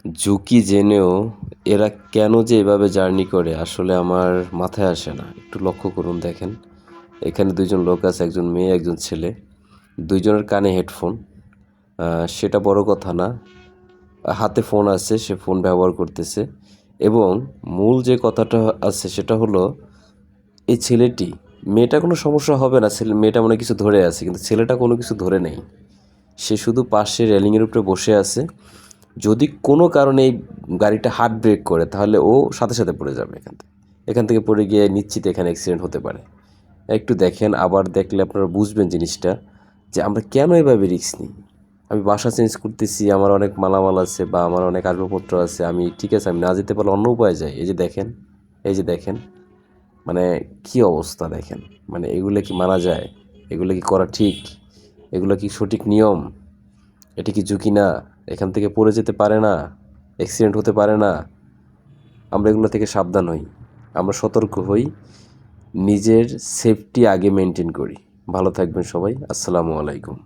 ঝুঁকি জেনেও এরা কেন যে এভাবে জার্নি করে আসলে আমার মাথায় আসে না। একটু লক্ষ্য করুন দেখেন। এখানে ২ জন লোক আছে, একজন মেয়ে, একজন ছেলে। ২ জনের কানে হেডফোন। সেটা বড় কথা না। হাতে ফোন আছে, সে ফোন ব্যবহার করতেছে এবং মূল যে কথাটা আছে সেটা হলো এই ছেলেটি, মেয়েটার কোনো সমস্যা হবে না, মেয়েটা মনে হয় কিছু ধরে আছে, কিন্তু ছেলেটা কোনো কিছু ধরে নেই। সে শুধু পাশে রেলিংয়ের উপরে বসে আছে। যদি কোনো কারণে এই গাড়িটা হার্ড ব্রেক করে তাহলে ও সাথে সাথে পড়ে যাবে এখান থেকে পড়ে গিয়ে নিশ্চিত এখানে অ্যাক্সিডেন্ট হতে পারে। একটু দেখেন, আবার দেখলে আপনারা বুঝবেন জিনিসটা যে আমরা কেন এভাবে রিস্ক নিই। আমি বাসা চেঞ্জ করতেছি, আমার অনেক মালামাল আছে বা আমার অনেক আসবাবপত্র আছে, আমি ঠিক আছে, আমি না যেতে পারলে অন্য উপায়ে যাই। এই যে দেখেন, এই যে দেখেন, মানে কি অবস্থা দেখেন। মানে এগুলো কি মানা যায়? এগুলো কি করা ঠিক? এগুলো কি সঠিক নিয়ম? এটা কি ঝুঁকি না? এখান থেকে পড়ে যেতে পারে না? অ্যাক্সিডেন্ট হতে পারে না? আমরা এগুলো থেকে সাবধান হই, আমরা সতর্ক হই, নিজের সেফটি আগে মেনটেন করি। ভালো থাকবেন সবাই। আসসালামু আলাইকুম।